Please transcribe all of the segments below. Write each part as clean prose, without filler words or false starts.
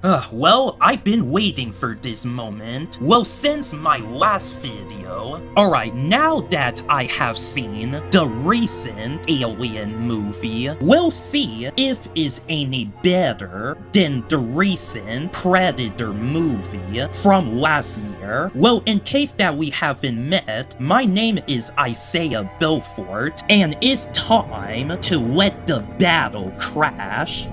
Well, I've been waiting for this moment, well, since my last video. Alright, now that I have seen the recent Alien movie, we'll see if it's any better than the recent Predator movie from last year. Well, in case that we haven't met, my name is Isaiah Belfort, and it's time to let the battle crash.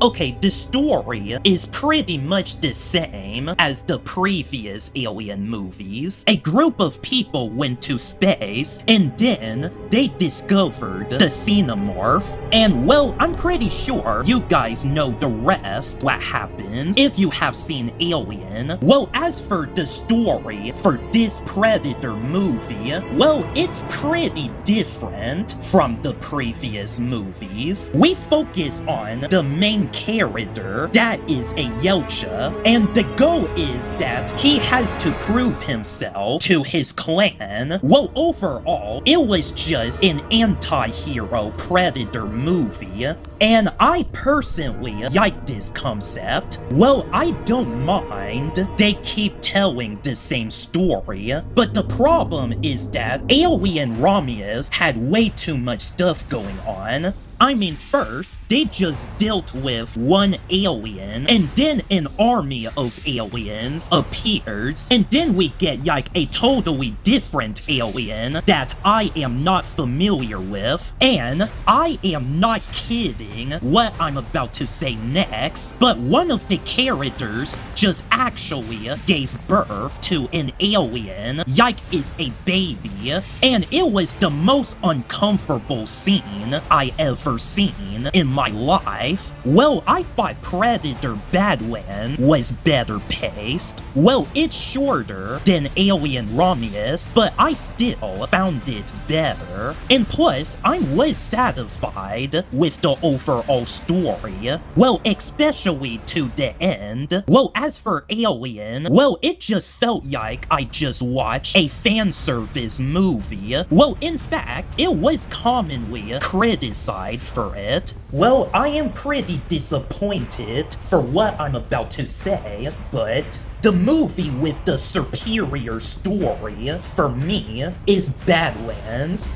Okay, the story is pretty much the same as the previous Alien movies. A group of people went to space, and then they discovered the xenomorph, and well, I'm pretty sure you guys know the rest, what happens if you have seen Alien. Well, as for the story for this Predator movie, well, it's pretty different from the previous movies. We focus on the main character, that is a Yelcha, and the goal is that he has to prove himself to his clan. Well, overall, it was just an anti-hero Predator movie, and I personally like this concept. Well, I don't mind they keep telling the same story, but the problem is that Alien Romulus had way too much stuff going on. I mean, first, they just dealt with one alien, and then an army of aliens appears, and then we get like a totally different alien that I am not familiar with, and I am not kidding what I'm about to say next, but one of the characters just actually gave birth to an alien like it's a baby, and it was the most uncomfortable scene I ever seen in my life. Well, I thought Predator BadLands was better paced. Well, it's shorter than Alien Romulus, but I still found it better. And plus, I was satisfied with the overall story. Well, especially to the end. Well, as for Alien, well, it just felt like I just watched a fan service movie. Well, in fact, it was commonly criticized for it. Well, I am pretty disappointed for what I'm about to say, but the movie with the superior story, for me, is BadLands.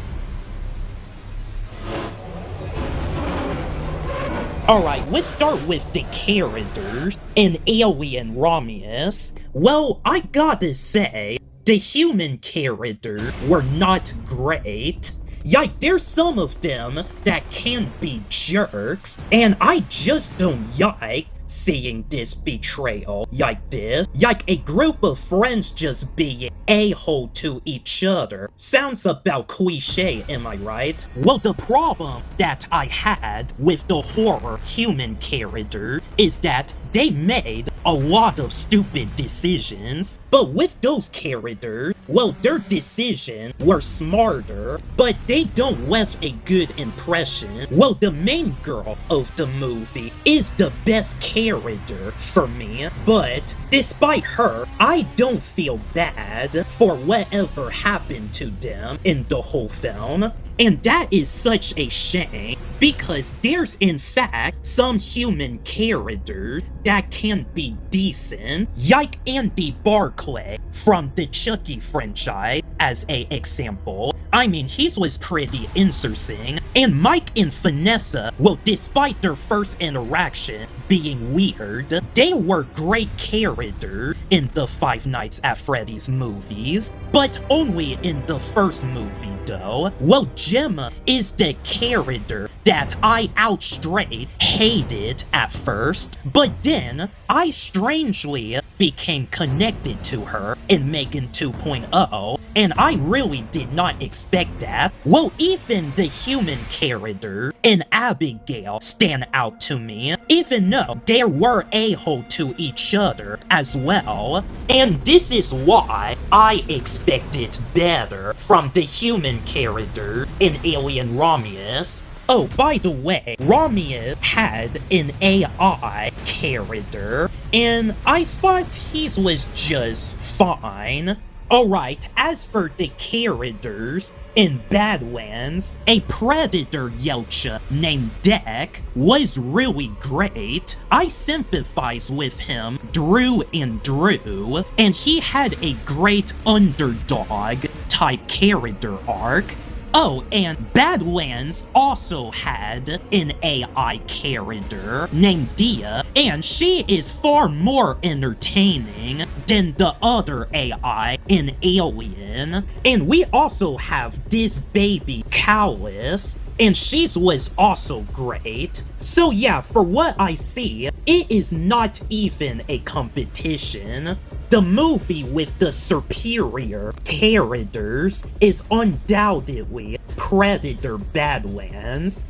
Alright, let's start with the characters in Alien Romulus. Well, I gotta say, the human characters were not great. Like, there's some of them that can be jerks, and I just don't like seeing this betrayal like this. Like a group of friends just being a-hole to each other. Sounds about cliche, am I right? Well, the problem that I had with the horror human character is that they made a lot of stupid decisions, but with those characters, well, their decisions were smarter, but they don't leave a good impression. Well, the main girl of the movie is the best character for me, but despite her, I don't feel bad for whatever happened to them in the whole film. And that is such a shame, because there's in fact some human characters that can be decent, like Andy Barclay from the Chucky franchise as a example. I mean, he was pretty interesting, and Mike and Vanessa, well, despite their first interaction being weird, they were great characters in the Five Nights at Freddy's movies, but only in the first movie though. Well, Gemma is the character that I outright hated at first, but then I strangely became connected to her in Megan 2.0, and I really did not expect that. Well, even the human character and Abigail stand out to me, even though they were a-hole to each other as well. And this is why I expected better from the human character in Alien Romulus. Oh, by the way, Romulus had an AI character, and I thought he was just fine. Alright, as for the characters, in BadLands, a predator Yautja named Deck was really great. I sympathize with him through and through, and he had a great underdog type character arc. Oh, and BadLands also had an AI character named Dia, and she is far more entertaining than the other AI in Alien. And we also have this baby Callus, and she was also great. So yeah, for what I see, it is not even a competition. The movie with the superior characters is undoubtedly Predator BadLands.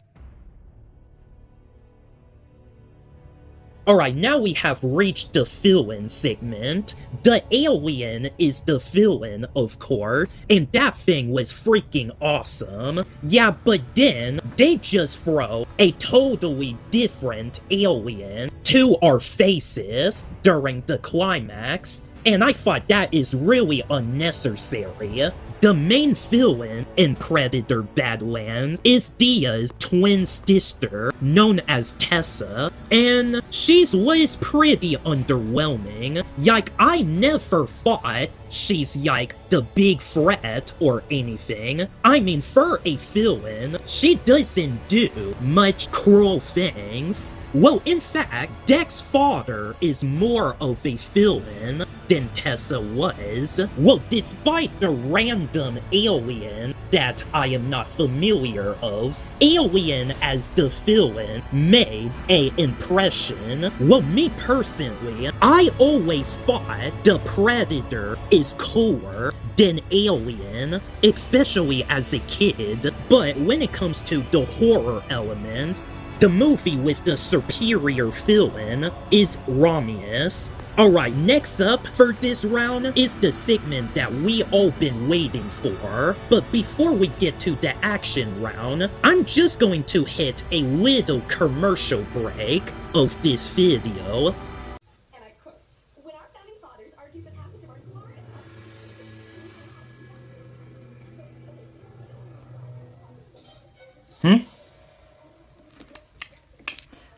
Alright, now we have reached the villain segment. The alien is the villain, of course, and that thing was freaking awesome. Yeah, but then they just throw a totally different alien to our faces during the climax, and I thought that is really unnecessary. The main villain in Predator BadLands is Dia's twin sister, known as Tessa, and she's was pretty underwhelming. Like, I never thought she's like the big threat or anything. I mean, for a villain, she doesn't do much cruel things. Well, in fact, Deck's father is more of a villain than Tessa was. Well, despite the random alien that I am not familiar of, Alien as the villain made an impression. Well, me personally, I always thought the Predator is cooler than Alien, especially as a kid, but when it comes to the horror element, the movie with the superior villain is Romulus. Alright, next up for this round is the segment that we all been waiting for. But before we get to the action round, I'm just going to hit a little commercial break of this video. And I quote, when our founding fathers argued the passage of our Florida.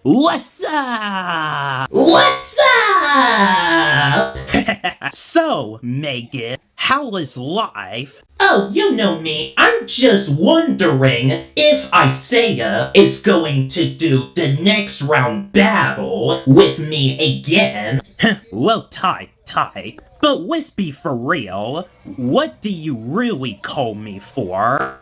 What's up? What's up? So, Megan, how is life? Oh, you know me, I'm just wondering if Isaiah is going to do the next round battle with me again. Well, tight. But let's be for real, what do you really call me for?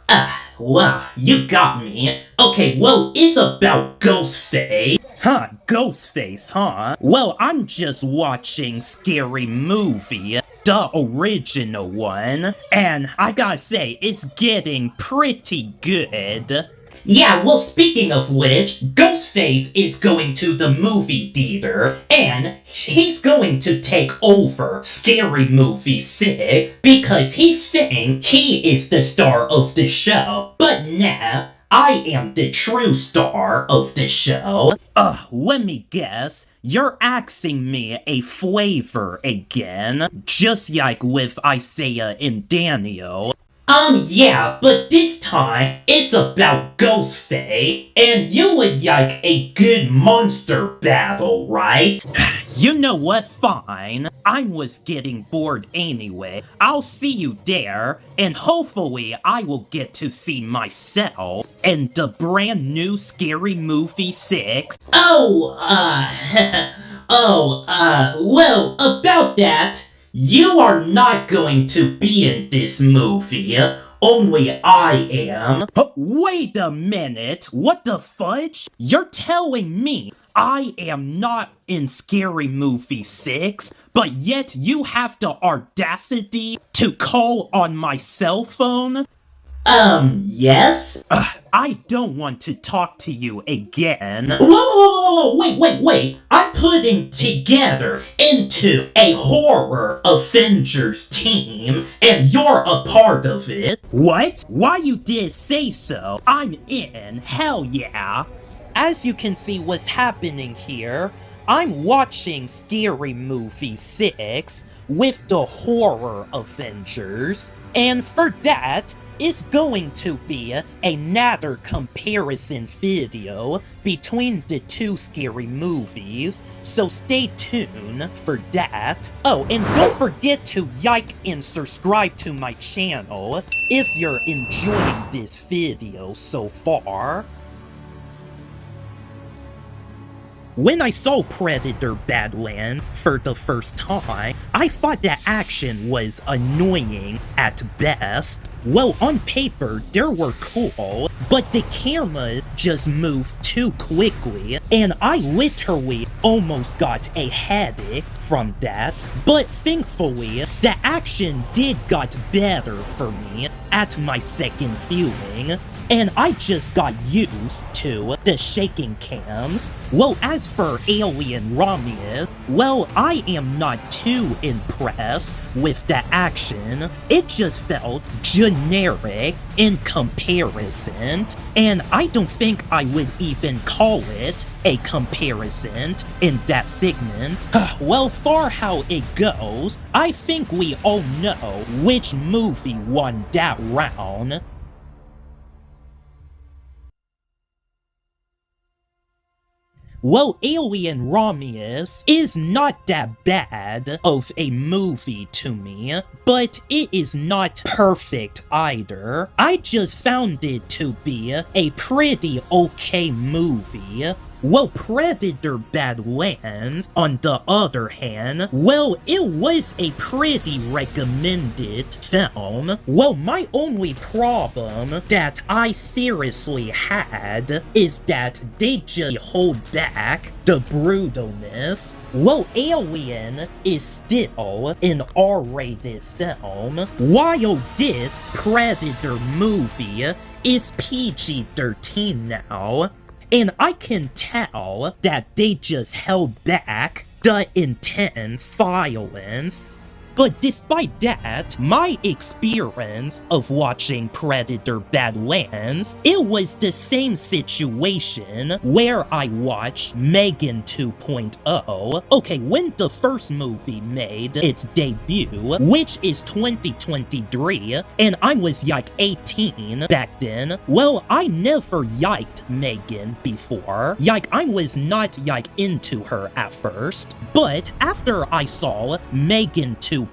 Well, you got me. Okay, well, it's about Ghostface. Huh, Ghostface, huh? Well, I'm just watching Scary Movie, the original one, and I gotta say, it's getting pretty good. Yeah, well, speaking of which, Ghostface is going to the movie theater, and he's going to take over Scary Movie 6 because he thinks he is the star of the show. But nah, I am the true star of the show. Let me guess, you're asking me a flavor again, just like with Isaiah and Daniel. Yeah, but this time, it's about Ghostface, and you would like a good monster battle, right? You know what, fine. I was getting bored anyway. I'll see you there, and hopefully I will get to see myself in the brand new Scary Movie 6. Well, about that, you are not going to be in this movie, only I am. Wait a minute, what the fudge? You're telling me I am not in Scary Movie 6, but yet you have the audacity to call on my cell phone? Yes? I don't want to talk to you again. Whoa, wait. I'm putting together into a horror Avengers team, and you're a part of it. What? Why you did say so? I'm in, hell yeah. As you can see what's happening here, I'm watching Scary Movie 6, with the Horror Avengers, and for that, is going to be another comparison video between the two scary movies, so stay tuned for that. Oh, and don't forget to like and subscribe to my channel if you're enjoying this video so far. When I saw Predator BadLands for the first time, I thought that action was annoying at best. Well, on paper, they were cool, but the camera just moved too quickly, and I literally almost got a headache from that. But thankfully, the action did got better for me at my second viewing, and I just got used to the shaking cams. Well, as for Alien Romulus, well, I am not too impressed with the action. It just felt generic in comparison, and I don't think I would even call it a comparison in that segment. Well, for how it goes, I think we all know which movie won that round. Well, Alien Romulus is not that bad of a movie to me, but it is not perfect either. I just found it to be a pretty okay movie. Well, Predator BadLands, on the other hand, well, it was a pretty recommended film. Well, my only problem that I seriously had is that they just hold back the brutalness. Well, Alien is still an R-rated film, while this Predator movie is PG-13 now. And I can tell that they just held back the intense violence. But despite that, my experience of watching Predator BadLands, it was the same situation where I watched Megan 2.0. Okay, when the first movie made its debut, which is 2023, and I was like 18 back then, well, I never liked Megan before. Like, I was not like into her at first, but after I saw Megan 2.0,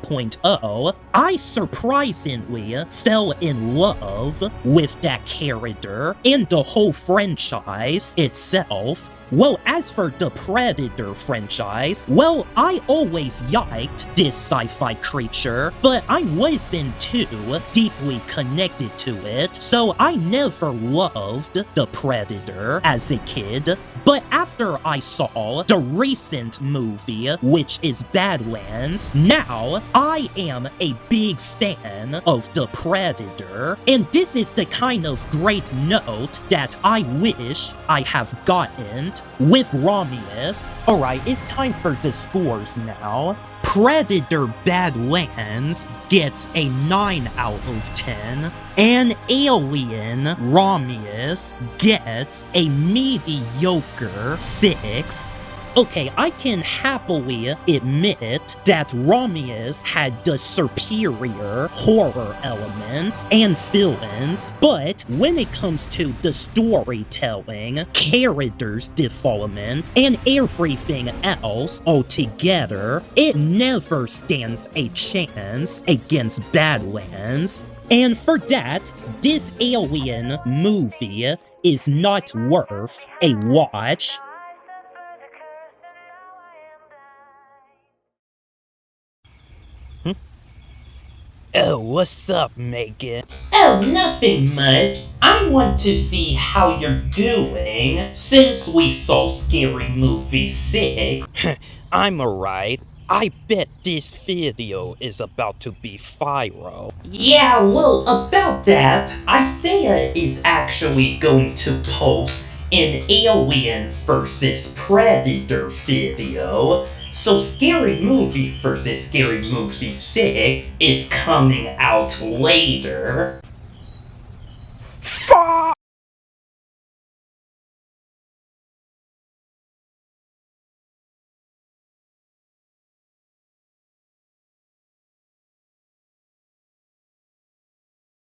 I surprisingly fell in love with that character and the whole franchise itself. Well, as for the Predator franchise, well, I always liked this sci-fi creature, but I wasn't too deeply connected to it, so I never loved the Predator as a kid. But after I saw the recent movie, which is BadLands, now I am a big fan of the Predator, and this is the kind of great note that I wish I have gotten with Romulus. Alright, it's time for the scores now. Predator BadLands gets a 9 out of 10, and Alien Romulus gets a mediocre 6. Okay, I can happily admit that Romulus had the superior horror elements and villains, but when it comes to the storytelling, characters development, and everything else altogether, it never stands a chance against BadLands. And for that, this Alien movie is not worth a watch. Oh, what's up, Megan? Oh, nothing much. I want to see how you're doing since we saw Scary Movie 6. I'm alright. I bet this video is about to be viral. Yeah, well, about that, Isaiah is actually going to post an Alien vs. Predator video. So Scary Movie vs. Scary Movie 6 is coming out later.